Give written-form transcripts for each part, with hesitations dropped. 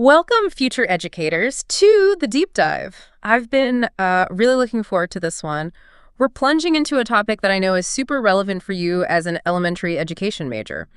Welcome, future educators, to the deep dive. I've been really looking forward to this one. We're plunging into a topic that I know is super relevant for you as an elementary education major.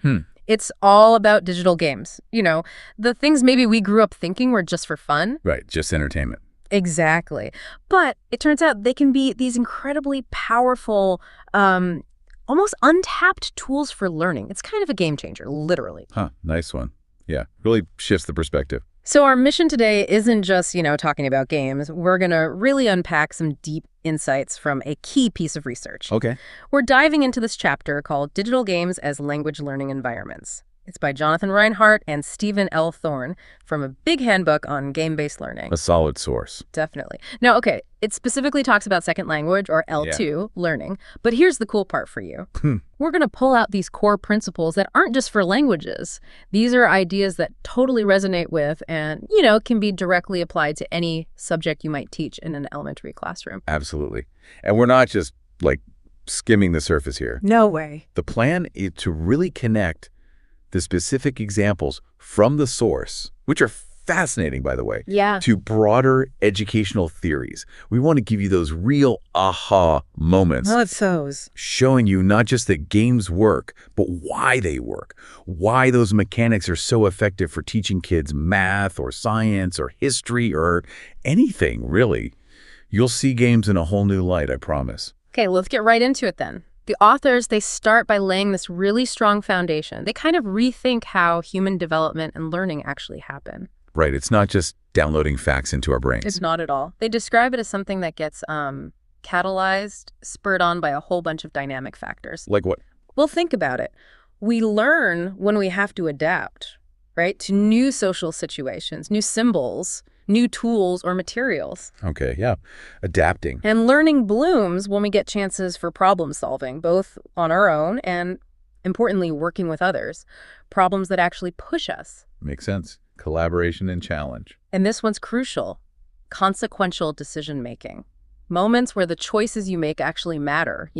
It's all about digital games. You know, the things maybe we grew up thinking were just for fun. Right, just entertainment. Exactly. But it turns out they can be these incredibly powerful, almost untapped tools for learning. It's kind of a game changer, literally. Nice one. Yeah, really shifts the perspective. So our mission today isn't just, talking about games. We're going to really unpack some deep insights from a key piece of research. Okay. We're diving into this chapter called Digital Games as Language Learning Environments. It's by Jonathan Reinhardt and Stephen L. Thorne from a big handbook on game-based learning. A solid source. Definitely. Now, okay, it specifically talks about second language, or L2, learning. But here's the cool part for you. We're going to pull out these core principles that aren't just for languages. These are ideas that totally resonate with and, can be directly applied to any subject you might teach in an elementary classroom. Absolutely. And we're not just, skimming the surface here. No way. The plan is to really connect the specific examples from the source, which are fascinating, by the way, to broader educational theories. We want to give you those real aha moments. What's those? Showing you not just that games work, but why they work, why those mechanics are so effective for teaching kids math or science or history or anything, really. You'll see games in a whole new light, I promise. Okay, let's get right into it then. The authors, they start by laying this really strong foundation. They kind of rethink how human development and learning actually happen. Right. It's not just downloading facts into our brains. It's not at all. They describe it as something that gets catalyzed, spurred on by a whole bunch of dynamic factors. Like what? Well, think about it. We learn when we have to adapt, right, to new social situations, new symbols, new tools or materials. Okay, yeah. Adapting. And learning blooms when we get chances for problem solving, both on our own and, importantly, working with others. Problems that actually push us. Makes sense. Collaboration and challenge. And this one's crucial. Consequential decision-making. Moments where the choices you make actually matter,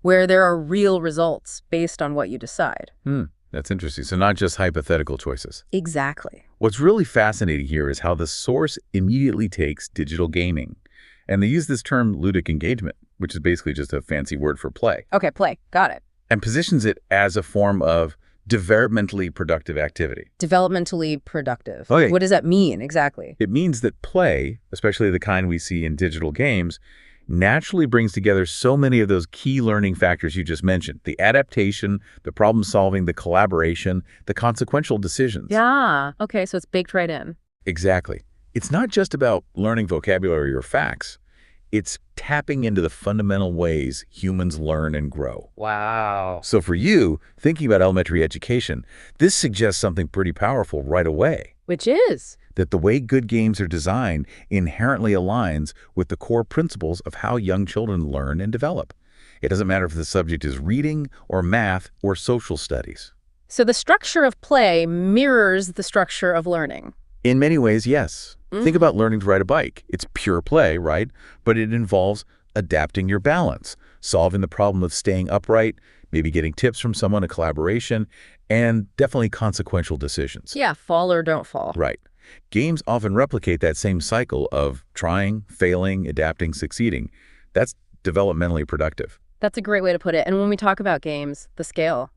where there are real results based on what you decide. That's interesting. So not just hypothetical choices. Exactly. What's really fascinating here is how the source immediately takes digital gaming. And they use this term ludic engagement, which is basically just a fancy word for play. Okay, play. Got it. And positions it as a form of developmentally productive activity. Developmentally productive. Okay. What does that mean exactly? It means that play, especially the kind we see in digital games, naturally brings together so many of those key learning factors you just mentioned. The adaptation, the problem solving, the collaboration, the consequential decisions. Yeah. Okay, so it's baked right in. Exactly. It's not just about learning vocabulary or facts. It's tapping into the fundamental ways humans learn and grow. Wow. So for you, thinking about elementary education, this suggests something pretty powerful right away. Which is? That the way good games are designed inherently aligns with the core principles of how young children learn and develop. It doesn't matter if the subject is reading or math or social studies. So the structure of play mirrors the structure of learning. In many ways, yes. Think about learning to ride a bike. It's pure play, right? But it involves adapting your balance, solving the problem of staying upright, maybe getting tips from someone, a collaboration, and definitely consequential decisions. Yeah, fall or don't fall. Right. Games often replicate that same cycle of trying, failing, adapting, succeeding. That's developmentally productive. That's a great way to put it. And when we talk about games, the scale,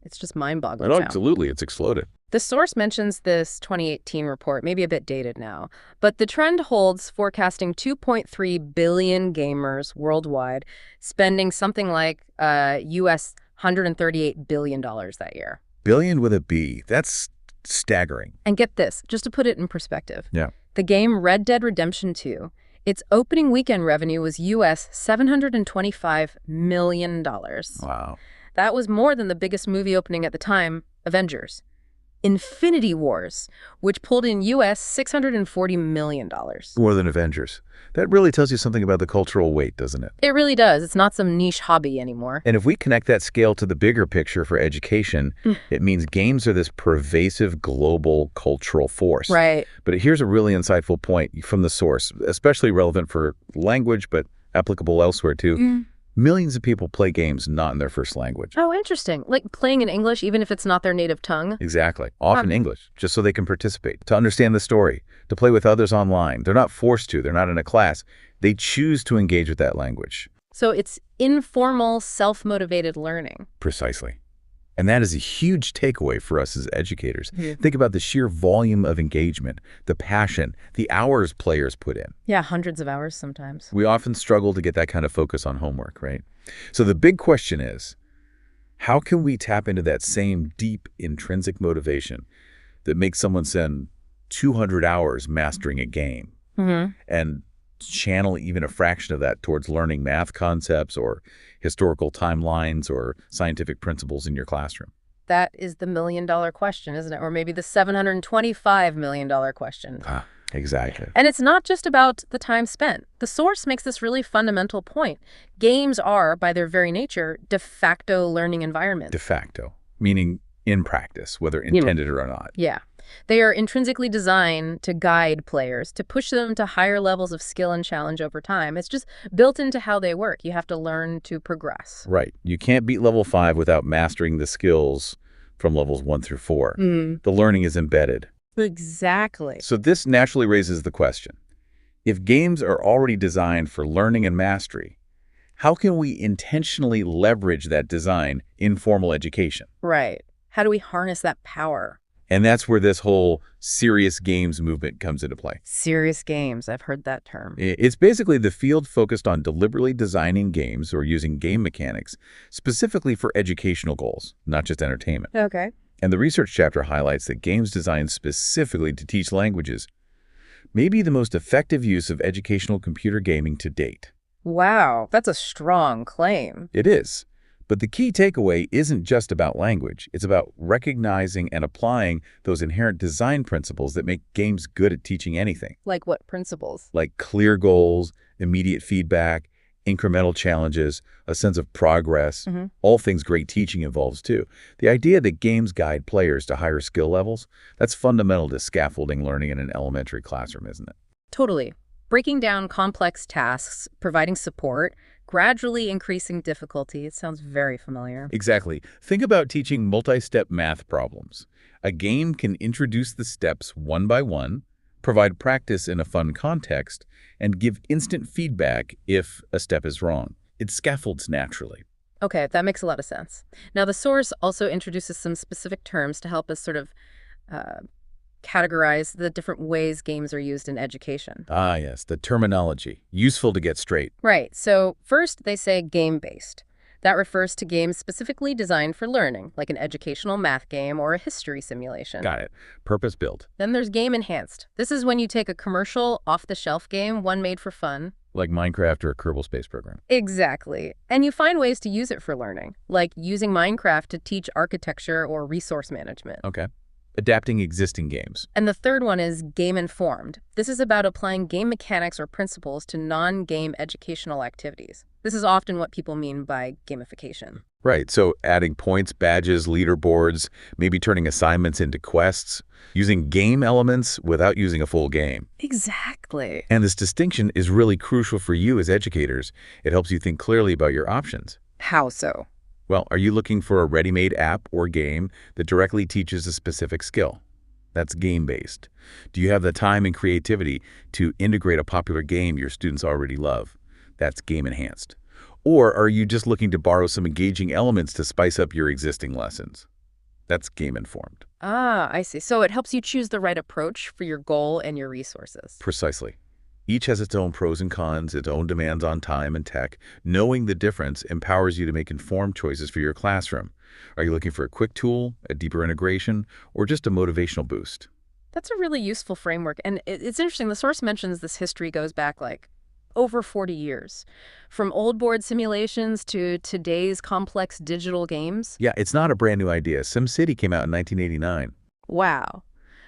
it's just mind-boggling now. Absolutely. It's exploded. The source mentions this 2018 report, maybe a bit dated now, but the trend holds, forecasting 2.3 billion gamers worldwide, spending something like US $138 billion that year. Billion with a B. That's staggering. And get this, just to put it in perspective. Yeah. The game Red Dead Redemption 2, its opening weekend revenue was US $725 million. Wow. That was more than the biggest movie opening at the time, Avengers. Infinity Wars, which pulled in US $640 million. More than Avengers. That really tells you something about the cultural weight, doesn't it? It really does. It's not some niche hobby anymore. And if we connect that scale to the bigger picture for education, it means games are this pervasive global cultural force. Right. But here's a really insightful point from the source, especially relevant for language, but applicable elsewhere too. Millions of people play games not in their first language. Oh, interesting. Like playing in English, even if it's not their native tongue? Exactly. Often English, just so they can participate, to understand the story, to play with others online. They're not forced to. They're not in a class. They choose to engage with that language. So it's informal, self-motivated learning. Precisely. And that is a huge takeaway for us as educators. Mm-hmm. Think about the sheer volume of engagement, the passion, the hours players put in. Yeah, hundreds of hours sometimes. We often struggle to get that kind of focus on homework, right? So the big question is, how can we tap into that same deep intrinsic motivation that makes someone spend 200 hours mastering a game and channel even a fraction of that towards learning math concepts or historical timelines or scientific principles in your classroom? That is the million-dollar question, isn't it? Or maybe the $725 million question. Exactly. And it's not just about the time spent. The source makes this really fundamental point. Games are, by their very nature, de facto learning environments. De facto, meaning in practice, whether intended or not. Yeah. They are intrinsically designed to guide players, to push them to higher levels of skill and challenge over time. It's just built into how they work. You have to learn to progress. Right. You can't beat level 5 without mastering the skills from levels 1 through 4. The learning is embedded. Exactly. So this naturally raises the question. If games are already designed for learning and mastery, how can we intentionally leverage that design in formal education? Right. How do we harness that power? And that's where this whole serious games movement comes into play. Serious games. I've heard that term. It's basically the field focused on deliberately designing games or using game mechanics specifically for educational goals, not just entertainment. Okay. And the research chapter highlights that games designed specifically to teach languages may be the most effective use of educational computer gaming to date. Wow, that's a strong claim. It is. But the key takeaway isn't just about language. It's about recognizing and applying those inherent design principles that make games good at teaching anything. Like what principles? Like clear goals, immediate feedback, incremental challenges, a sense of progress, all things great teaching involves too. The idea that games guide players to higher skill levels, that's fundamental to scaffolding learning in an elementary classroom, isn't it? Totally. Breaking down complex tasks, providing support, gradually increasing difficulty. It sounds very familiar. Exactly. Think about teaching multi-step math problems. A game can introduce the steps one by one, provide practice in a fun context, and give instant feedback if a step is wrong. It scaffolds naturally. Okay, that makes a lot of sense. Now, the source also introduces some specific terms to help us sort of categorize the different ways games are used in education. Ah, yes, the terminology. Useful to get straight. Right. So first, they say game-based. That refers to games specifically designed for learning, like an educational math game or a history simulation. Got it. Purpose-built. Then there's game-enhanced. This is when you take a commercial, off-the-shelf game, one made for fun. Like Minecraft or a Kerbal Space Program. Exactly. And you find ways to use it for learning, like using Minecraft to teach architecture or resource management. Okay. Adapting existing games. And the third one is game-informed. This is about applying game mechanics or principles to non-game educational activities. This is often what people mean by gamification. Right, so adding points, badges, leaderboards, maybe turning assignments into quests, using game elements without using a full game. Exactly. And this distinction is really crucial for you as educators. It helps you think clearly about your options. How so? Well, are you looking for a ready-made app or game that directly teaches a specific skill? That's game-based. Do you have the time and creativity to integrate a popular game your students already love? That's game-enhanced. Or are you just looking to borrow some engaging elements to spice up your existing lessons? That's game-informed. Ah, I see. So it helps you choose the right approach for your goal and your resources. Precisely. Each has its own pros and cons, its own demands on time and tech. Knowing the difference empowers you to make informed choices for your classroom. Are you looking for a quick tool, a deeper integration, or just a motivational boost? That's a really useful framework. And it's interesting. The source mentions this history goes back like over 40 years, from old board simulations to today's complex digital games. Yeah, it's not a brand new idea. SimCity came out in 1989. Wow.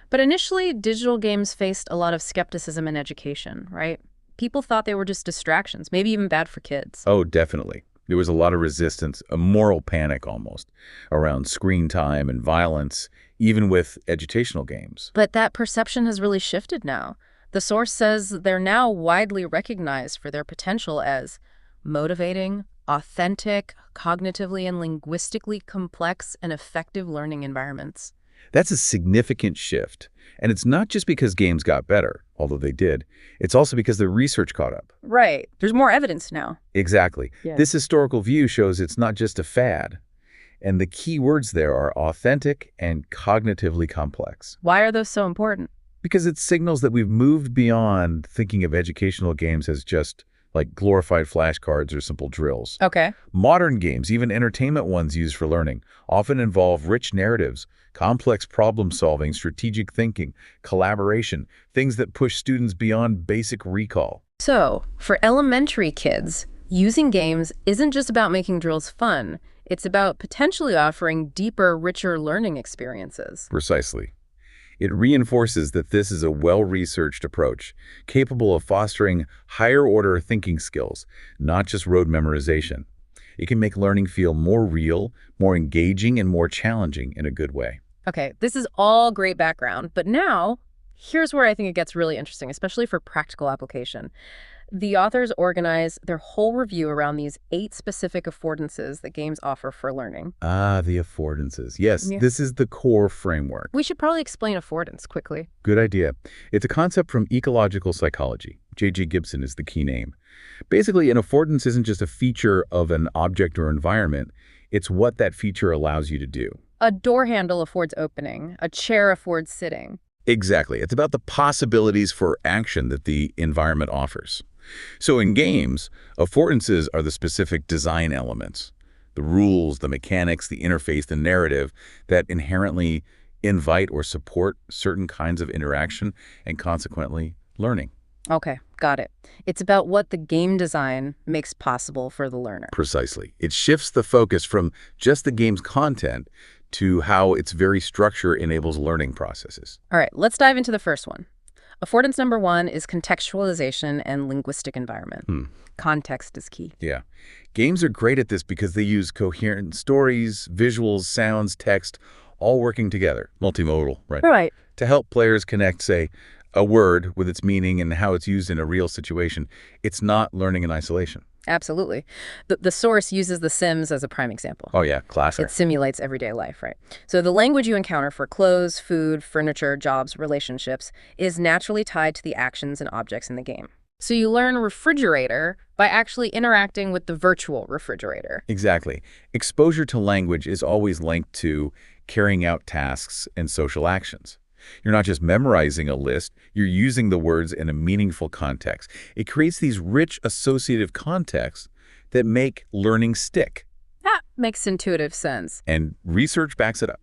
But initially, digital games faced a lot of skepticism in education, right? People thought they were just distractions, maybe even bad for kids. Oh, definitely. There was a lot of resistance, a moral panic almost, around screen time and violence, even with educational games. But that perception has really shifted now. The source says they're now widely recognized for their potential as motivating, authentic, cognitively and linguistically complex and effective learning environments. That's a significant shift. And it's not just because games got better, although they did. It's also because the research caught up. Right. There's more evidence now. Exactly. Yeah. This historical view shows it's not just a fad. And the key words there are authentic and cognitively complex. Why are those so important? Because it signals that we've moved beyond thinking of educational games as just like glorified flashcards or simple drills. Okay. Modern games, even entertainment ones used for learning, often involve rich narratives, complex problem-solving, strategic thinking, collaboration, things that push students beyond basic recall. So, for elementary kids, using games isn't just about making drills fun. It's about potentially offering deeper, richer learning experiences. Precisely. It reinforces that this is a well-researched approach, capable of fostering higher-order thinking skills, not just rote memorization. It can make learning feel more real, more engaging, and more challenging in a good way. Okay, this is all great background, but now, here's where I think it gets really interesting, especially for practical application. The authors organize their whole review around these 8 specific affordances that games offer for learning. Ah, the affordances. Yes, Yeah. This is the core framework. We should probably explain affordance quickly. Good idea. It's a concept from ecological psychology. J.G. Gibson is the key name. Basically, an affordance isn't just a feature of an object or environment. It's what that feature allows you to do. A door handle affords opening. A chair affords sitting. Exactly. It's about the possibilities for action that the environment offers. So in games, affordances are the specific design elements, the rules, the mechanics, the interface, the narrative that inherently invite or support certain kinds of interaction and consequently learning. Okay, got it. It's about what the game design makes possible for the learner. Precisely. It shifts the focus from just the game's content to how its very structure enables learning processes. All right, let's dive into the first one. Affordance number 1 is contextualization and linguistic environment. Context is key. Yeah. Games are great at this because they use coherent stories, visuals, sounds, text, all working together, multimodal, right? Right. To help players connect, say, a word with its meaning and how it's used in a real situation. It's not learning in isolation. Absolutely. The source uses The Sims as a prime example. Oh yeah, classic. It simulates everyday life, right? So the language you encounter for clothes, food, furniture, jobs, relationships is naturally tied to the actions and objects in the game. So you learn refrigerator by actually interacting with the virtual refrigerator. Exactly. Exposure to language is always linked to carrying out tasks and social actions. You're not just memorizing a list, you're using the words in a meaningful context. It creates these rich associative contexts that make learning stick. That makes intuitive sense. And research backs it up.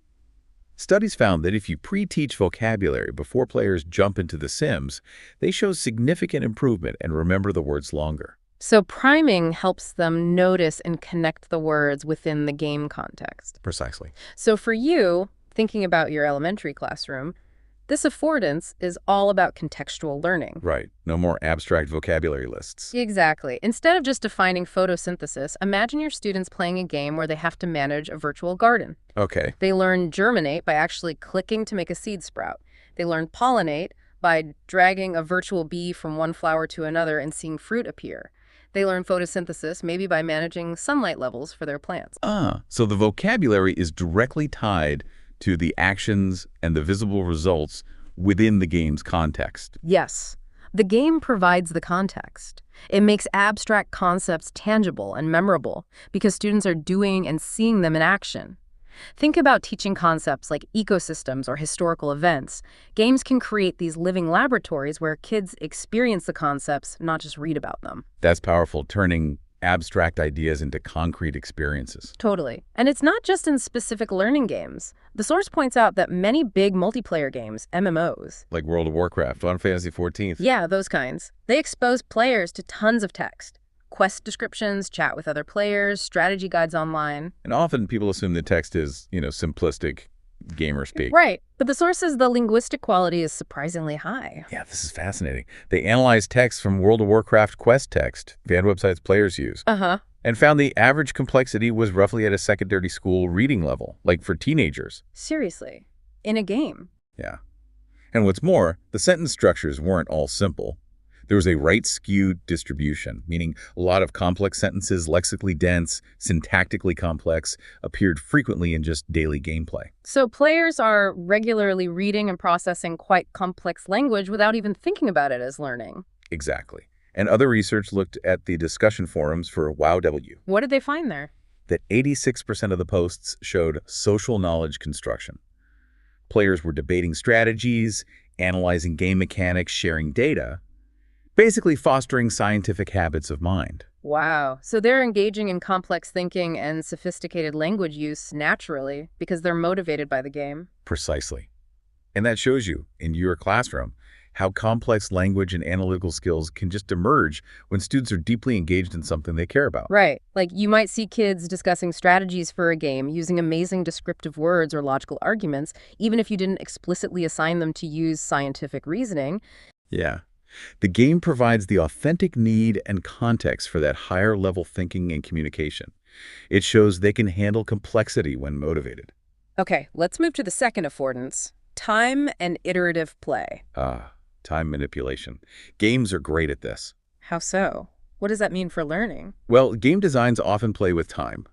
Studies found that if you pre-teach vocabulary before players jump into The Sims, they show significant improvement and remember the words longer. So priming helps them notice and connect the words within the game context. Precisely. So for you, thinking about your elementary classroom, this affordance is all about contextual learning. Right. No more abstract vocabulary lists. Exactly. Instead of just defining photosynthesis, imagine your students playing a game where they have to manage a virtual garden. Okay. They learn germinate by actually clicking to make a seed sprout. They learn pollinate by dragging a virtual bee from one flower to another and seeing fruit appear. They learn photosynthesis maybe by managing sunlight levels for their plants. So the vocabulary is directly tied to the actions and the visible results within the game's context. Yes. The game provides the context. It makes abstract concepts tangible and memorable because students are doing and seeing them in action. Think about teaching concepts like ecosystems or historical events. Games can create these living laboratories where kids experience the concepts, not just read about them. That's powerful, turning abstract ideas into concrete experiences. Totally. And it's not just in specific learning games. The source points out that many big multiplayer games, MMOs, Like World of Warcraft, Final Fantasy XIV. yeah, those kinds, they expose players to tons of text. Quest descriptions, chat with other players, strategy guides online. And often people assume the text is, simplistic gamer speak. Right. But the source says the linguistic quality is surprisingly high. Yeah, this is fascinating. They analyzed text from World of Warcraft quest text, fan websites players use, and found the average complexity was roughly at a secondary school reading level, like for teenagers. Seriously. In a game. Yeah. And what's more, the sentence structures weren't all simple. There was a right-skewed distribution, meaning a lot of complex sentences, lexically dense, syntactically complex, appeared frequently in just daily gameplay. So players are regularly reading and processing quite complex language without even thinking about it as learning. Exactly. And other research looked at the discussion forums for WowW. What did they find there? That 86% of the posts showed social knowledge construction. Players were debating strategies, analyzing game mechanics, sharing data, basically fostering scientific habits of mind. Wow. So they're engaging in complex thinking and sophisticated language use naturally because they're motivated by the game. Precisely. And that shows you, in your classroom, how complex language and analytical skills can just emerge when students are deeply engaged in something they care about. Right. Like you might see kids discussing strategies for a game using amazing descriptive words or logical arguments, even if you didn't explicitly assign them to use scientific reasoning. Yeah. The game provides the authentic need and context for that higher level thinking and communication. It shows they can handle complexity when motivated. Okay, let's move to the second affordance, time and iterative play. Time manipulation. Games are great at this. How so? What does that mean for learning? Well, game designs often play with time.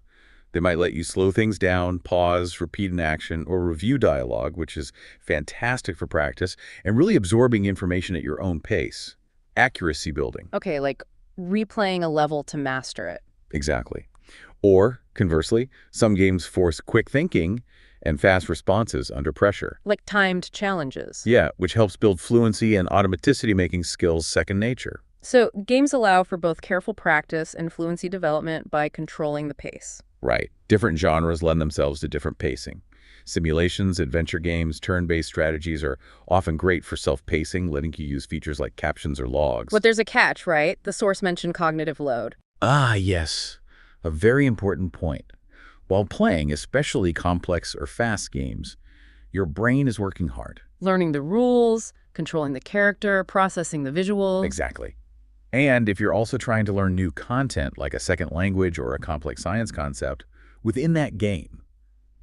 They might let you slow things down, pause, repeat an action, or review dialogue, which is fantastic for practice, and really absorbing information at your own pace. Accuracy building. Okay, like replaying a level to master it. Exactly. Or, conversely, some games force quick thinking and fast responses under pressure. Like timed challenges. Yeah, which helps build fluency and automaticity, making skills second nature. So games allow for both careful practice and fluency development by controlling the pace. Right. Different genres lend themselves to different pacing. Simulations, adventure games, turn-based strategies are often great for self-pacing, letting you use features like captions or logs. But there's a catch, right? The source mentioned cognitive load. Ah, yes. A very important point. While playing, especially complex or fast games, your brain is working hard. Learning the rules, controlling the character, processing the visuals. Exactly. And if you're also trying to learn new content, like a second language or a complex science concept, within that game,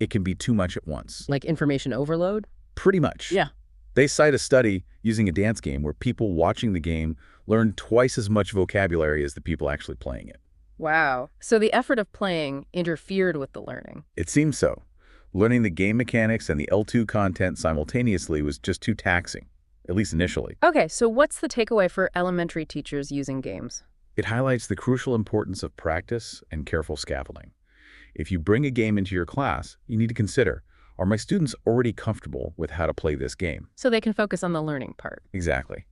it can be too much at once. Like information overload? Pretty much. Yeah. They cite a study using a dance game where people watching the game learned twice as much vocabulary as the people actually playing it. Wow. So the effort of playing interfered with the learning. It seems so. Learning the game mechanics and the L2 content simultaneously was just too taxing, at least initially. Okay, so what's the takeaway for elementary teachers using games? It highlights the crucial importance of practice and careful scaffolding. If you bring a game into your class, you need to consider, are my students already comfortable with how to play this game? So they can focus on the learning part. Exactly.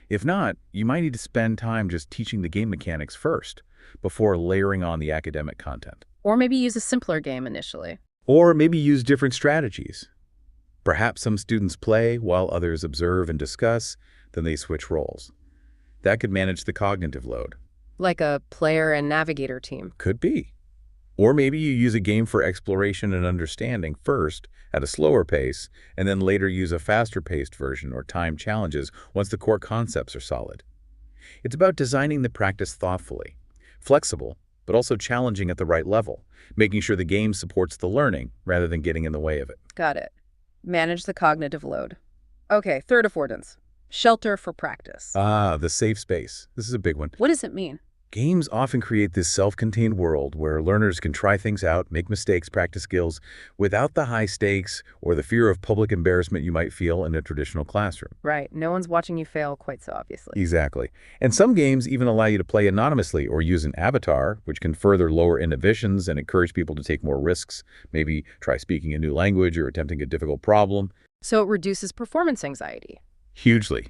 If not, you might need to spend time just teaching the game mechanics first, before layering on the academic content. Or maybe use a simpler game initially. Or maybe use different strategies. Perhaps some students play while others observe and discuss, then they switch roles. That could manage the cognitive load. Like a player and navigator team. Could be. Or maybe you use a game for exploration and understanding first at a slower pace, and then later use a faster-paced version or time challenges once the core concepts are solid. It's about designing the practice thoughtfully, flexible, but also challenging at the right level, making sure the game supports the learning rather than getting in the way of it. Got it. Manage the cognitive load. Okay, third affordance. Shelter for practice. The safe space. This is a big one. What does it mean? Games often create this self-contained world where learners can try things out, make mistakes, practice skills, without the high stakes or the fear of public embarrassment you might feel in a traditional classroom. Right. No one's watching you fail quite so obviously. Exactly. And some games even allow you to play anonymously or use an avatar, which can further lower inhibitions and encourage people to take more risks, maybe try speaking a new language or attempting a difficult problem. So it reduces performance anxiety. Hugely.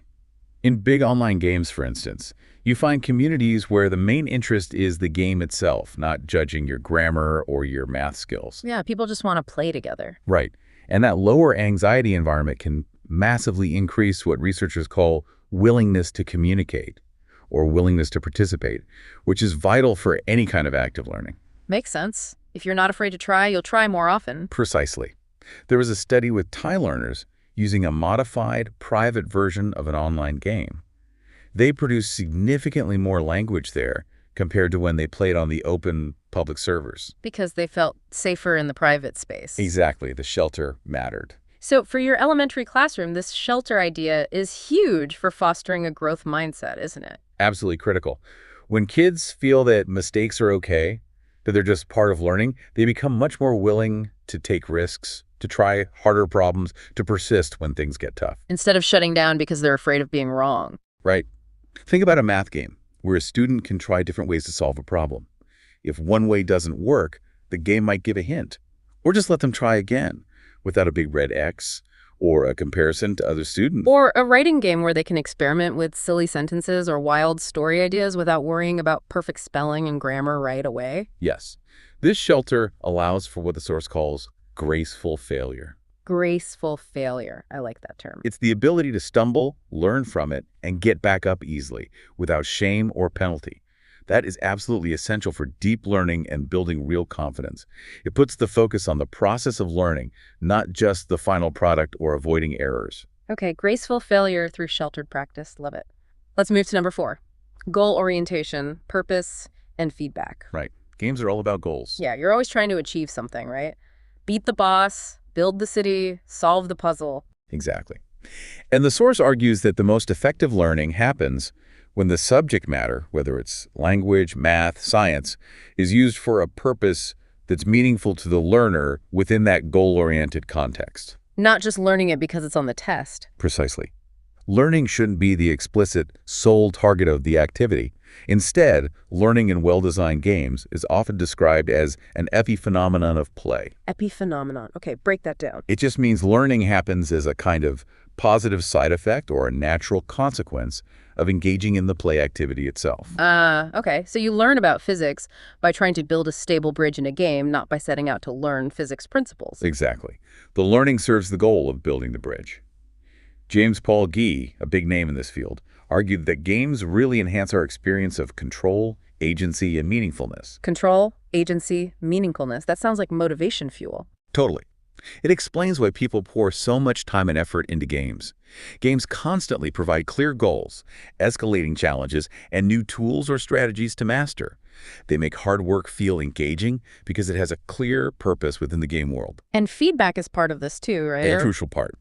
In big online games, for instance, you find communities where the main interest is the game itself, not judging your grammar or your math skills. Yeah, people just want to play together. Right. And that lower anxiety environment can massively increase what researchers call willingness to communicate or willingness to participate, which is vital for any kind of active learning. Makes sense. If you're not afraid to try, you'll try more often. Precisely. There was a study with Thai learners using a modified, private version of an online game. They produced significantly more language there compared to when they played on the open public servers. Because they felt safer in the private space. Exactly. The shelter mattered. So for your elementary classroom, this shelter idea is huge for fostering a growth mindset, isn't it? Absolutely critical. When kids feel that mistakes are okay, that they're just part of learning, they become much more willing to take risks, to try harder problems, to persist when things get tough. Instead of shutting down because they're afraid of being wrong. Right? Think about a math game where a student can try different ways to solve a problem. If one way doesn't work, the game might give a hint, or just let them try again without a big red X or a comparison to other students. Or a writing game where they can experiment with silly sentences or wild story ideas without worrying about perfect spelling and grammar right away. Yes. This shelter allows for what the source calls graceful failure. Graceful failure. I like that term. It's the ability to stumble, learn from it, and get back up easily without shame or penalty. That is absolutely essential for deep learning and building real confidence. It puts the focus on the process of learning, not just the final product or avoiding errors. Okay, graceful failure through sheltered practice. Love it. Let's move to number 4. Goal orientation, purpose, and feedback. Right. Games are all about goals. Yeah, you're always trying to achieve something, right? Beat the boss, build the city, solve the puzzle. Exactly. And the source argues that the most effective learning happens when the subject matter, whether it's language, math, science, is used for a purpose that's meaningful to the learner within that goal-oriented context. Not just learning it because it's on the test. Precisely. Learning shouldn't be the explicit sole target of the activity. Instead, learning in well-designed games is often described as an epiphenomenon of play. Epiphenomenon. Okay, break that down. It just means learning happens as a kind of positive side effect or a natural consequence of engaging in the play activity itself. Okay. So you learn about physics by trying to build a stable bridge in a game, not by setting out to learn physics principles. Exactly. The learning serves the goal of building the bridge. James Paul Gee, a big name in this field, argued that games really enhance our experience of control, agency, and meaningfulness. Control, agency, meaningfulness. That sounds like motivation fuel. Totally. It explains why people pour so much time and effort into games. Games constantly provide clear goals, escalating challenges, and new tools or strategies to master. They make hard work feel engaging because it has a clear purpose within the game world. And feedback is part of this too, right? A crucial part.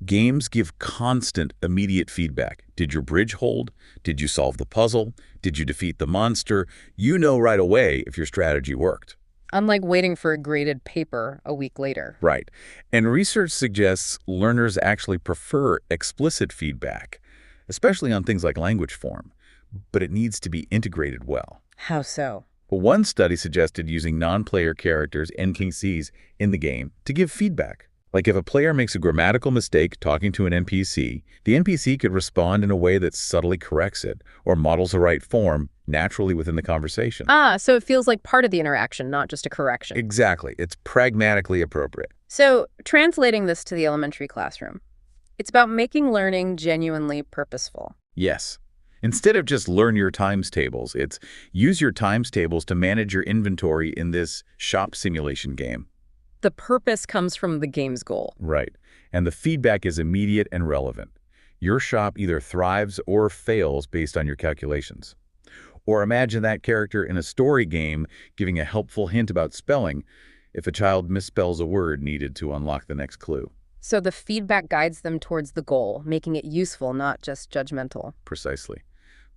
Games give constant, immediate feedback. Did your bridge hold? Did you solve the puzzle? Did you defeat the monster? You know right away if your strategy worked. Unlike waiting for a graded paper a week later. Right. And research suggests learners actually prefer explicit feedback, especially on things like language form. But it needs to be integrated well. How so? Well, one study suggested using non-player characters, NPCs, in the game to give feedback. Like if a player makes a grammatical mistake talking to an NPC, the NPC could respond in a way that subtly corrects it or models the right form naturally within the conversation. So it feels like part of the interaction, not just a correction. Exactly. It's pragmatically appropriate. So translating this to the elementary classroom, it's about making learning genuinely purposeful. Yes. Instead of just learn your times tables, it's use your times tables to manage your inventory in this shop simulation game. The purpose comes from the game's goal. Right. And the feedback is immediate and relevant. Your shop either thrives or fails based on your calculations. Or imagine that character in a story game giving a helpful hint about spelling if a child misspells a word needed to unlock the next clue. So the feedback guides them towards the goal, making it useful, not just judgmental. Precisely.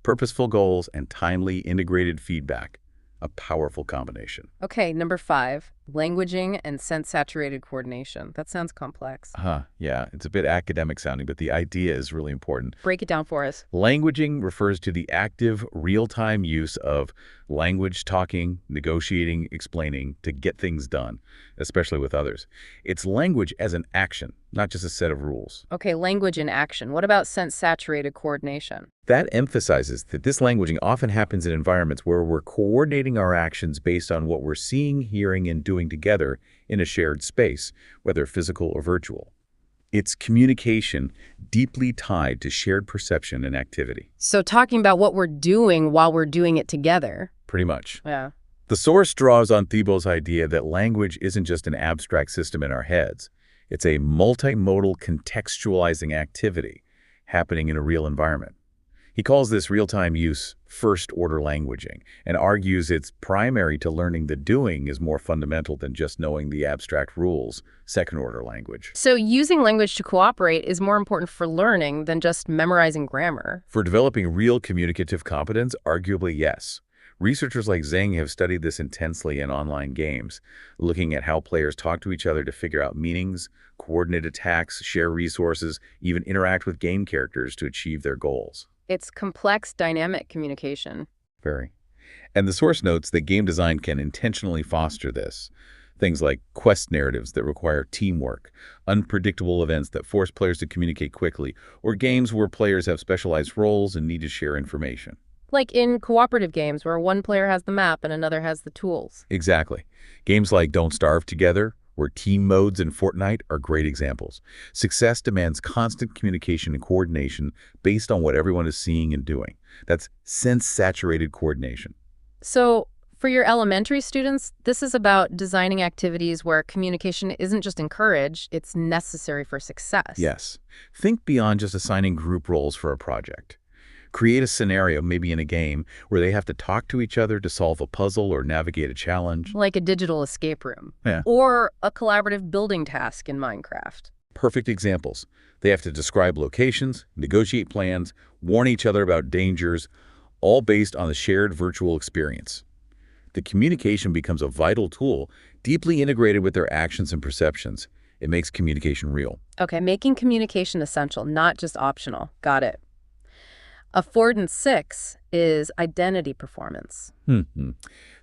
Purposeful goals and timely integrated feedback. A powerful combination. Okay, number 5, languaging and sense-saturated coordination. That sounds complex. Yeah, it's a bit academic sounding, but the idea is really important. Break it down for us. Languaging refers to the active, real-time use of language, talking, negotiating, explaining to get things done, especially with others. It's language as an action, not just a set of rules. Okay, language in action. What about sense-saturated coordination? That emphasizes that this languaging often happens in environments where we're coordinating our actions based on what we're seeing, hearing, and doing together in a shared space, whether physical or virtual. It's communication deeply tied to shared perception and activity. So talking about what we're doing while we're doing it together. Pretty much. Yeah. The source draws on Thibault's idea that language isn't just an abstract system in our heads. It's a multimodal contextualizing activity happening in a real environment. He calls this real-time use first-order languaging and argues it's primary to learning the doing is more fundamental than just knowing the abstract rules, second-order language. So using language to cooperate is more important for learning than just memorizing grammar. For developing real communicative competence, arguably yes. Researchers like Zhang have studied this intensely in online games, looking at how players talk to each other to figure out meanings, coordinate attacks, share resources, even interact with game characters to achieve their goals. It's complex, dynamic communication. Very. And the source notes that game design can intentionally foster this. Things like quest narratives that require teamwork, unpredictable events that force players to communicate quickly, or games where players have specialized roles and need to share information. Like in cooperative games where one player has the map and another has the tools. Exactly. Games like Don't Starve Together or team modes in Fortnite are great examples. Success demands constant communication and coordination based on what everyone is seeing and doing. That's sense-saturated coordination. So for your elementary students, this is about designing activities where communication isn't just encouraged, it's necessary for success. Yes. Think beyond just assigning group roles for a project. Create a scenario, maybe in a game, where they have to talk to each other to solve a puzzle or navigate a challenge. Like a digital escape room. Yeah. Or a collaborative building task in Minecraft. Perfect examples. They have to describe locations, negotiate plans, warn each other about dangers, all based on the shared virtual experience. The communication becomes a vital tool, deeply integrated with their actions and perceptions. It makes communication real. Okay, making communication essential, not just optional. Got it. Affordance 6 is identity performance.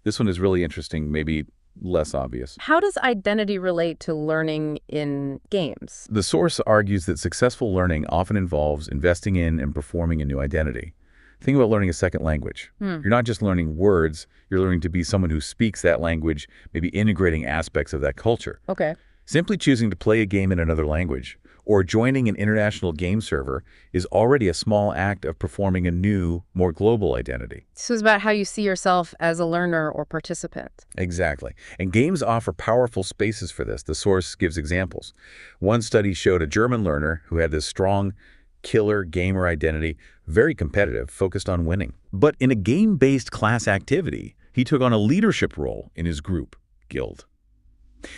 This one is really interesting, maybe less obvious. How does identity relate to learning in games? The source argues that successful learning often involves investing in and performing a new identity. Think about learning a second language. You're not just learning words, you're learning to be someone who speaks that language, maybe integrating aspects of that culture. Okay. Simply choosing to play a game in another language or joining an international game server is already a small act of performing a new, more global identity. So it's about how you see yourself as a learner or participant. Exactly. And games offer powerful spaces for this. The source gives examples. One study showed a German learner who had this strong killer gamer identity, very competitive, focused on winning. But in a game-based class activity, he took on a leadership role in his group, guild.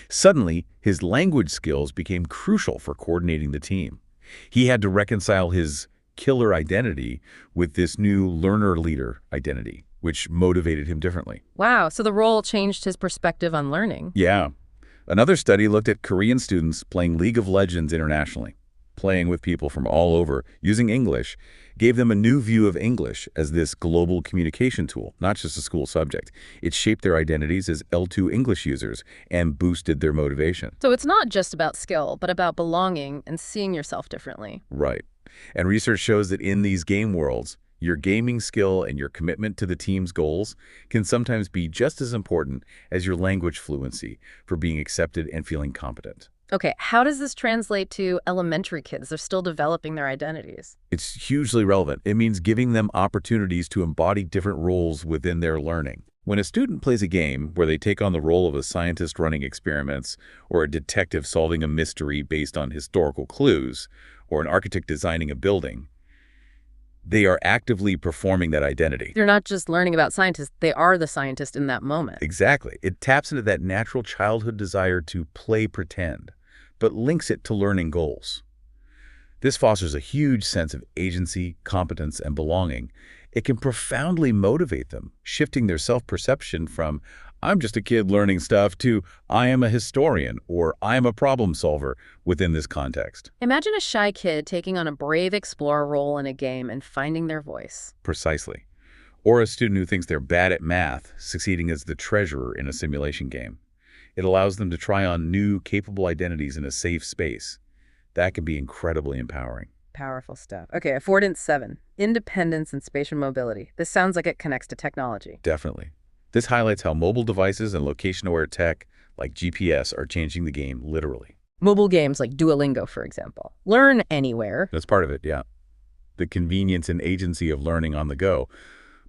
Suddenly, his language skills became crucial for coordinating the team. He had to reconcile his killer identity with this new learner-leader identity, which motivated him differently. Wow, so the role changed his perspective on learning. Yeah. Another study looked at Korean students playing League of Legends internationally. Playing with people from all over, using English, gave them a new view of English as this global communication tool, not just a school subject. It shaped their identities as L2 English users and boosted their motivation. So it's not just about skill, but about belonging and seeing yourself differently. Right. And research shows that in these game worlds, your gaming skill and your commitment to the team's goals can sometimes be just as important as your language fluency for being accepted and feeling competent. Okay, how does this translate to elementary kids? They're still developing their identities. It's hugely relevant. It means giving them opportunities to embody different roles within their learning. When a student plays a game where they take on the role of a scientist running experiments, or a detective solving a mystery based on historical clues, or an architect designing a building, they are actively performing that identity. They're not just learning about scientists, they are the scientist in that moment. Exactly. It taps into that natural childhood desire to play pretend, but links it to learning goals. This fosters a huge sense of agency, competence, and belonging. It can profoundly motivate them, shifting their self-perception from, I'm just a kid learning stuff, to I am a historian or I am a problem solver within this context. Imagine a shy kid taking on a brave explorer role in a game and finding their voice. Precisely. Or a student who thinks they're bad at math, succeeding as the treasurer in a simulation game. It allows them to try on new, capable identities in a safe space. That can be incredibly empowering. Powerful stuff. Okay, affordance 7, independence and spatial mobility. This sounds like it connects to technology. Definitely. This highlights how mobile devices and location-aware tech, like GPS, are changing the game literally. Mobile games like Duolingo, for example. Learn anywhere. That's part of it, yeah. The convenience and agency of learning on the go.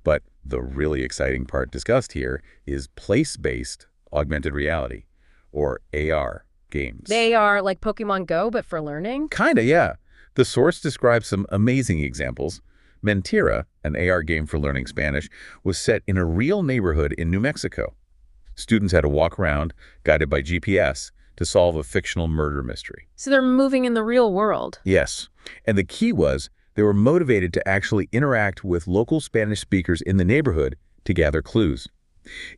But the really exciting part discussed here is place-based augmented reality, or AR, games. They are like Pokemon Go, but for learning? Kinda, yeah. The source describes some amazing examples. Mentira, an AR game for learning Spanish, was set in a real neighborhood in New Mexico. Students had to walk around, guided by GPS, to solve a fictional murder mystery. So they're moving in the real world. Yes, and the key was they were motivated to actually interact with local Spanish speakers in the neighborhood to gather clues.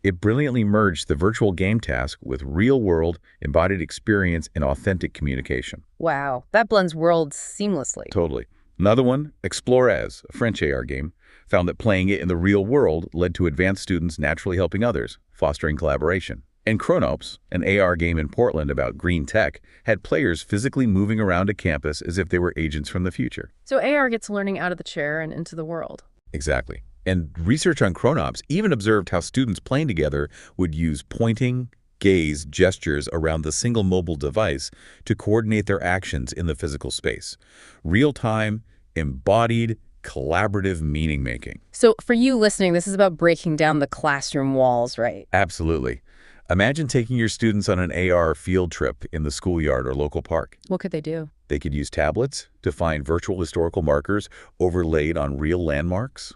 It brilliantly merged the virtual game task with real-world, embodied experience and authentic communication. Wow, that blends worlds seamlessly. Totally. Another one, Explorez, a French AR game, found that playing it in the real world led to advanced students naturally helping others, fostering collaboration. And Chronops, an AR game in Portland about green tech, had players physically moving around a campus as if they were agents from the future. So AR gets learning out of the chair and into the world. Exactly. And research on Chronops even observed how students playing together would use pointing, gaze, gestures around the single mobile device to coordinate their actions in the physical space. Real-time, embodied, collaborative meaning-making. So for you listening, this is about breaking down the classroom walls, right? Absolutely. Imagine taking your students on an AR field trip in the schoolyard or local park. What could they do? They could use tablets to find virtual historical markers overlaid on real landmarks,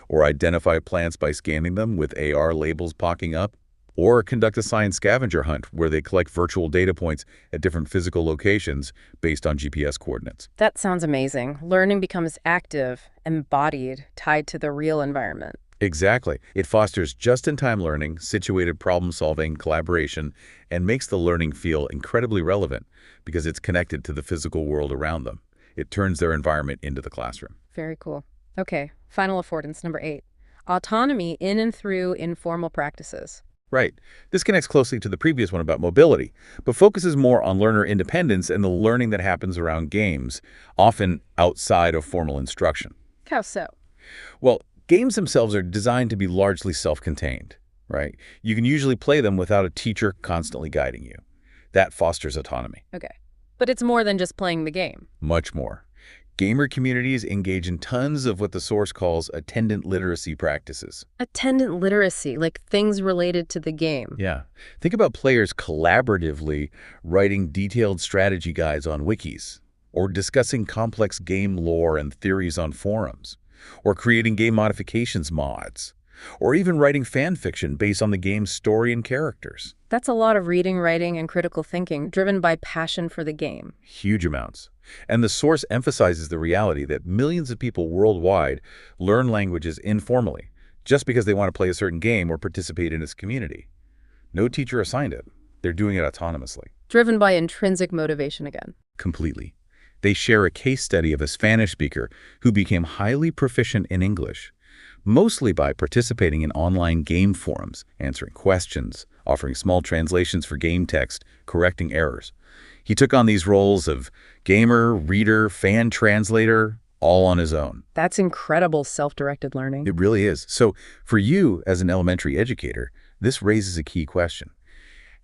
or identify plants by scanning them with AR labels popping up, or conduct a science scavenger hunt where they collect virtual data points at different physical locations based on GPS coordinates. That sounds amazing. Learning becomes active, embodied, tied to the real environment. Exactly. It fosters just-in-time learning, situated problem-solving, collaboration, and makes the learning feel incredibly relevant because it's connected to the physical world around them. It turns their environment into the classroom. Very cool. Okay, final affordance, number 8. Autonomy in and through informal practices. Right. This connects closely to the previous one about mobility, but focuses more on learner independence and the learning that happens around games, often outside of formal instruction. How so? Well, games themselves are designed to be largely self-contained, right? You can usually play them without a teacher constantly guiding you. That fosters autonomy. Okay. But it's more than just playing the game. Much more. Gamer communities engage in tons of what the source calls attendant literacy practices. Attendant literacy, like things related to the game. Yeah. Think about players collaboratively writing detailed strategy guides on wikis, or discussing complex game lore and theories on forums, or creating game modifications mods, or even writing fan fiction based on the game's story and characters. That's a lot of reading, writing, and critical thinking driven by passion for the game. Huge amounts. And the source emphasizes the reality that millions of people worldwide learn languages informally, just because they want to play a certain game or participate in its community. No teacher assigned it. They're doing it autonomously. Driven by intrinsic motivation again. Completely. They share a case study of a Spanish speaker who became highly proficient in English, mostly by participating in online game forums, answering questions, offering small translations for game text, correcting errors. He took on these roles of gamer, reader, fan translator, all on his own. That's incredible self-directed learning. It really is. So for you as an elementary educator, this raises a key question.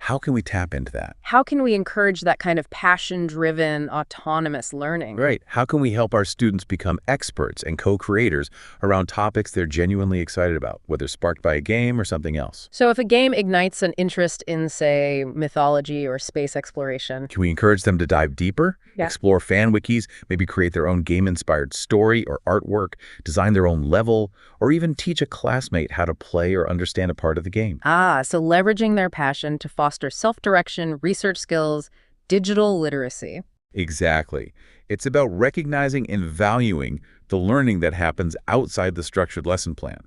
How can we tap into that? How can we encourage that kind of passion-driven, autonomous learning? Right. How can we help our students become experts and co-creators around topics they're genuinely excited about, whether sparked by a game or something else? So if a game ignites an interest in, say, mythology or space exploration, can we encourage them to dive deeper, Yeah. explore fan wikis, maybe create their own game-inspired story or artwork, design their own level, or even teach a classmate how to play or understand a part of the game? so leveraging their passion to foster self-direction, research skills, digital literacy. Exactly. It's about recognizing and valuing the learning that happens outside the structured lesson plan,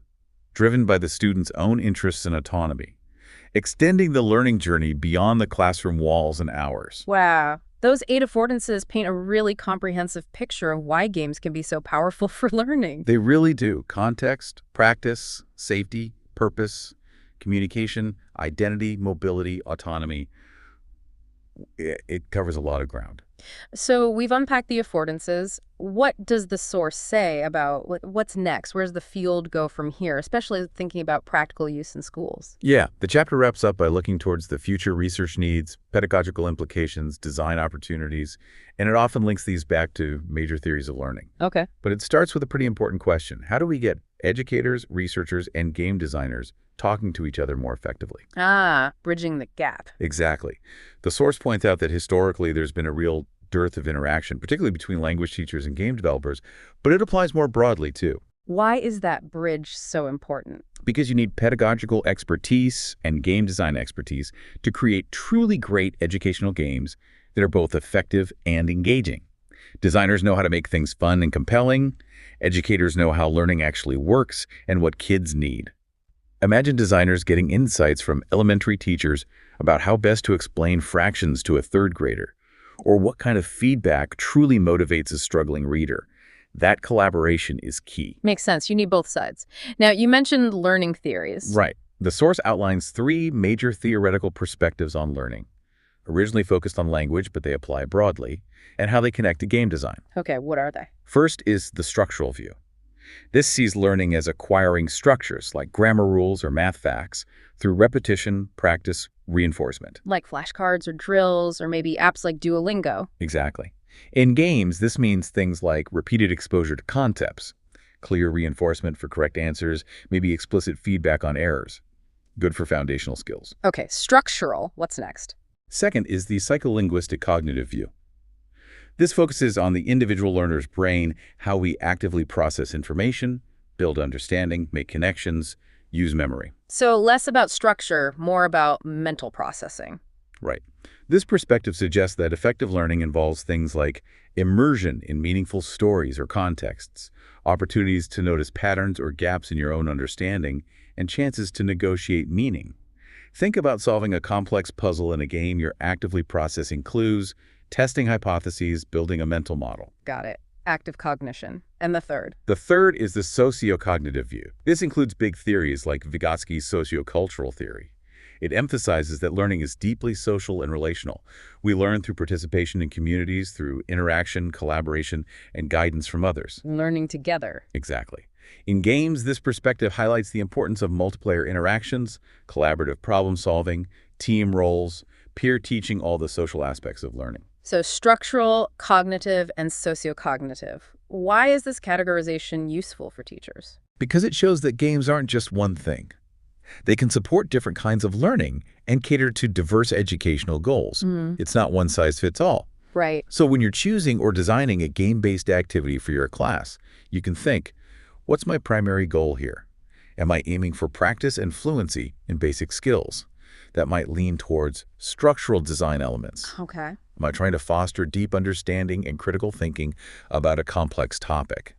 driven by the student's own interests and autonomy, extending the learning journey beyond the classroom walls and hours. Wow. Those 8 affordances paint a really comprehensive picture of why games can be so powerful for learning. They really do. Context, practice, safety, purpose, communication, identity, mobility, autonomy. It covers a lot of ground. So we've unpacked the affordances. What does the source say about what's next? Where's the field go from here, especially thinking about practical use in schools? Yeah, the chapter wraps up by looking towards the future research needs, pedagogical implications, design opportunities, and it often links these back to major theories of learning. Okay. But it starts with a pretty important question. How do we get educators, researchers, and game designers talking to each other more effectively? Bridging the gap. Exactly. The source points out that historically there's been a real dearth of interaction, particularly between language teachers and game developers, but it applies more broadly, too. Why is that bridge so important? Because you need pedagogical expertise and game design expertise to create truly great educational games that are both effective and engaging. Designers know how to make things fun and compelling. Educators know how learning actually works and what kids need. Imagine designers getting insights from elementary teachers about how best to explain fractions to a third grader, or what kind of feedback truly motivates a struggling reader. That collaboration is key. Makes sense. You need both sides. Now, you mentioned learning theories. Right. The source outlines 3 major theoretical perspectives on learning, originally focused on language, but they apply broadly, and how they connect to game design. Okay, what are they? First is the structural view. This sees learning as acquiring structures like grammar rules or math facts through repetition, practice, reinforcement. Like flashcards or drills or maybe apps like Duolingo. Exactly. In games, this means things like repeated exposure to concepts, clear reinforcement for correct answers, maybe explicit feedback on errors. Good for foundational skills. Okay, structural. What's next? Second is the psycholinguistic cognitive view. This focuses on the individual learner's brain, how we actively process information, build understanding, make connections, use memory. So less about structure, more about mental processing. Right. This perspective suggests that effective learning involves things like immersion in meaningful stories or contexts, opportunities to notice patterns or gaps in your own understanding, and chances to negotiate meaning. Think about solving a complex puzzle in a game. You're actively processing clues, testing hypotheses, building a mental model. Got it. Active cognition. And the third? The third is the sociocognitive view. This includes big theories like Vygotsky's sociocultural theory. It emphasizes that learning is deeply social and relational. We learn through participation in communities, through interaction, collaboration, and guidance from others. Learning together. Exactly. In games, this perspective highlights the importance of multiplayer interactions, collaborative problem solving, team roles, peer teaching, all the social aspects of learning. So structural, cognitive, and sociocognitive. Why is this categorization useful for teachers? Because it shows that games aren't just one thing. They can support different kinds of learning and cater to diverse educational goals. It's not one size fits all. Right. So when you're choosing or designing a game-based activity for your class, you can think, what's my primary goal here? Am I aiming for practice and fluency in basic skills? That might lean towards structural design elements. Okay. Am I trying to foster deep understanding and critical thinking about a complex topic?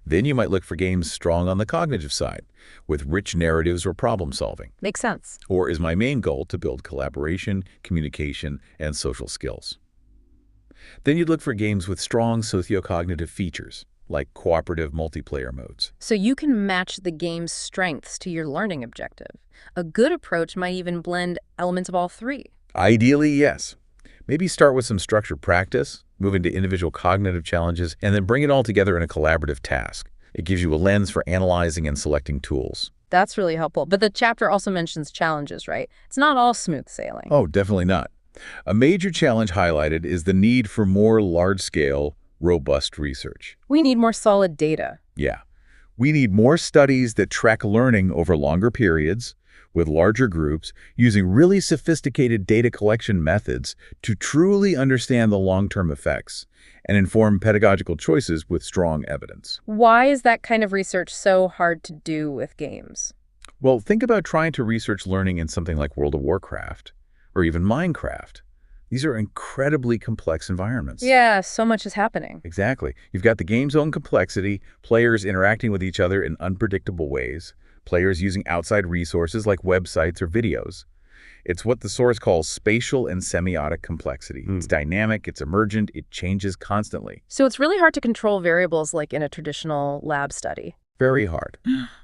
Then you might look for games strong on the cognitive side, with rich narratives or problem solving. Makes sense. Or is my main goal to build collaboration, communication, and social skills? Then you'd look for games with strong sociocognitive features, like cooperative multiplayer modes. So you can match the game's strengths to your learning objective. A good approach might even blend elements of all 3. Ideally, yes. Maybe start with some structured practice, move into individual cognitive challenges, and then bring it all together in a collaborative task. It gives you a lens for analyzing and selecting tools. That's really helpful. But the chapter also mentions challenges, right? It's not all smooth sailing. Oh, definitely not. A major challenge highlighted is the need for more large-scale, robust research. We need more solid data. Yeah. We need more studies that track learning over longer periods, with larger groups, using really sophisticated data collection methods to truly understand the long-term effects and inform pedagogical choices with strong evidence. Why is that kind of research so hard to do with games? Well, think about trying to research learning in something like World of Warcraft or even Minecraft. These are incredibly complex environments. Yeah, so much is happening. Exactly. You've got the game's own complexity, players interacting with each other in unpredictable ways, players using outside resources like websites or videos. It's what the source calls spatial and semiotic complexity. It's dynamic, it's emergent, it changes constantly. So it's really hard to control variables like in a traditional lab study. Very hard.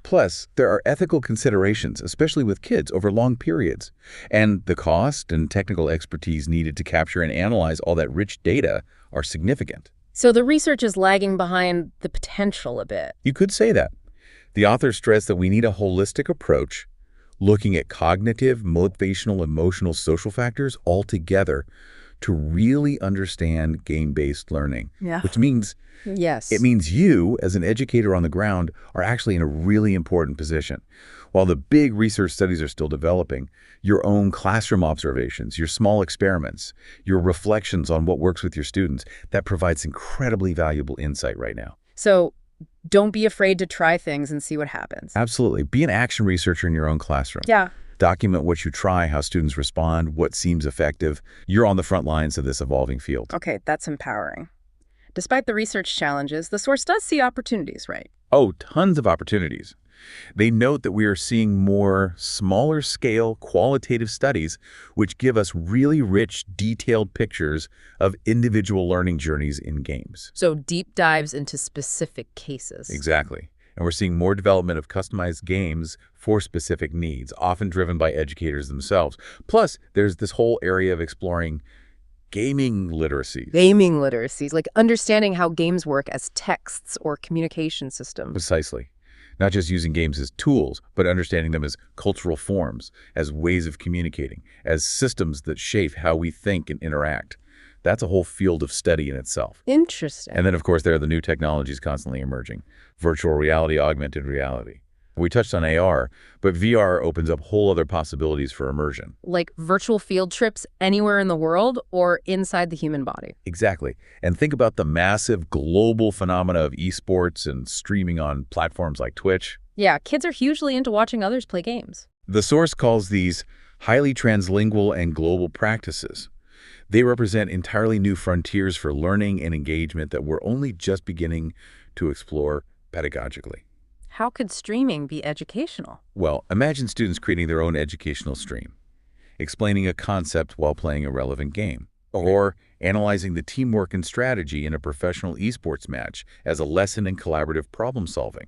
Plus, there are ethical considerations, especially with kids, over long periods. And the cost and technical expertise needed to capture and analyze all that rich data are significant. So the research is lagging behind the potential a bit. You could say that. The authors stress that we need a holistic approach, looking at cognitive, motivational, emotional, social factors all together to really understand game-based learning. Yeah. Which means Yes. it means you, as an educator on the ground, are actually in a really important position. While the big research studies are still developing, your own classroom observations, your small experiments, your reflections on what works with your students, that provides incredibly valuable insight right now. So don't be afraid to try things and see what happens. Absolutely. Be an action researcher in your own classroom. Yeah. Document what you try, how students respond, what seems effective. You're on the front lines of this evolving field. Okay, that's empowering. Despite the research challenges, the source does see opportunities, right? Oh, tons of opportunities. They note that we are seeing more smaller scale qualitative studies which give us really rich, detailed pictures of individual learning journeys in games. So deep dives into specific cases. Exactly. And we're seeing more development of customized games for specific needs, often driven by educators themselves. Plus, there's this whole area of exploring gaming literacies. Gaming literacies, like understanding how games work as texts or communication systems. Precisely. Not just using games as tools, but understanding them as cultural forms, as ways of communicating, as systems that shape how we think and interact. That's a whole field of study in itself. Interesting. And then, of course, there are the new technologies constantly emerging. Virtual reality, augmented reality. We touched on AR, but VR opens up whole other possibilities for immersion. Like virtual field trips anywhere in the world or inside the human body. Exactly. And think about the massive global phenomena of esports and streaming on platforms like Twitch. Yeah, kids are hugely into watching others play games. The source calls these highly translingual and global practices. They represent entirely new frontiers for learning and engagement that we're only just beginning to explore pedagogically. How could streaming be educational? Well, imagine students creating their own educational stream, explaining a concept while playing a relevant game, or analyzing the teamwork and strategy in a professional esports match as a lesson in collaborative problem solving,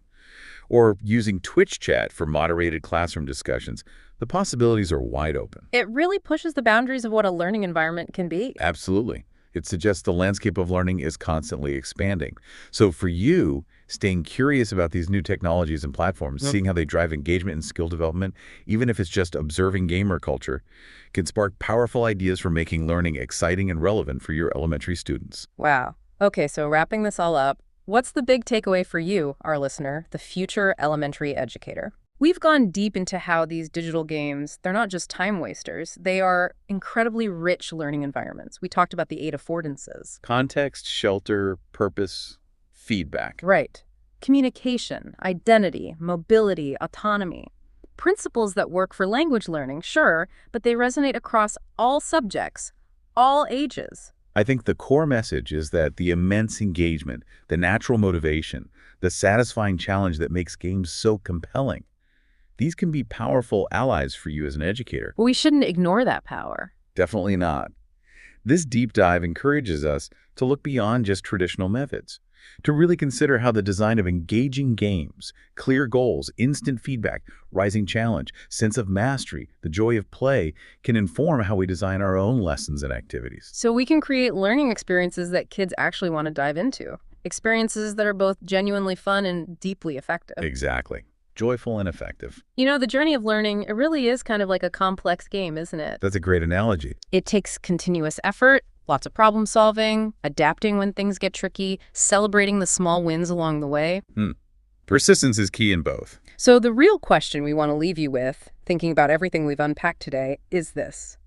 or using Twitch chat for moderated classroom discussions. The possibilities are wide open. It really pushes the boundaries of what a learning environment can be. Absolutely. It suggests the landscape of learning is constantly expanding. So for you, staying curious about these new technologies and platforms, seeing how they drive engagement and skill development, even if it's just observing gamer culture, can spark powerful ideas for making learning exciting and relevant for your elementary students. Wow. Okay, so wrapping this all up, what's the big takeaway for you, our listener, the future elementary educator? We've gone deep into how these digital games, they're not just time wasters, they are incredibly rich learning environments. We talked about the 8 affordances. Context, shelter, purpose, feedback. Right. Communication, identity, mobility, autonomy. Principles that work for language learning, sure, but they resonate across all subjects, all ages. I think the core message is that the immense engagement, the natural motivation, the satisfying challenge that makes games so compelling, these can be powerful allies for you as an educator. But we shouldn't ignore that power. Definitely not. This deep dive encourages us to look beyond just traditional methods, to really consider how the design of engaging games, clear goals, instant feedback, rising challenge, sense of mastery, the joy of play can inform how we design our own lessons and activities. So we can create learning experiences that kids actually want to dive into. Experiences that are both genuinely fun and deeply effective. Exactly. Joyful and effective. You know, the journey of learning, it really is kind of like a complex game, isn't it? That's a great analogy. It takes continuous effort, lots of problem solving, adapting when things get tricky, celebrating the small wins along the way. Persistence is key in both. So the real question we want to leave you with, thinking about everything we've unpacked today, is this.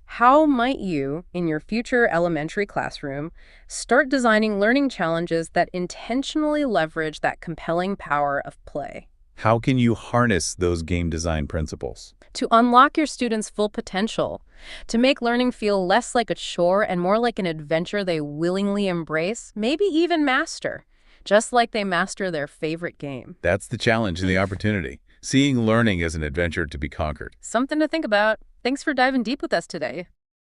How might you, in your future elementary classroom, start designing learning challenges that intentionally leverage that compelling power of play? How can you harness those game design principles? To unlock your students' full potential, to make learning feel less like a chore and more like an adventure they willingly embrace, maybe even master, just like they master their favorite game. That's the challenge and the opportunity. Seeing learning as an adventure to be conquered. Something to think about. Thanks for diving deep with us today.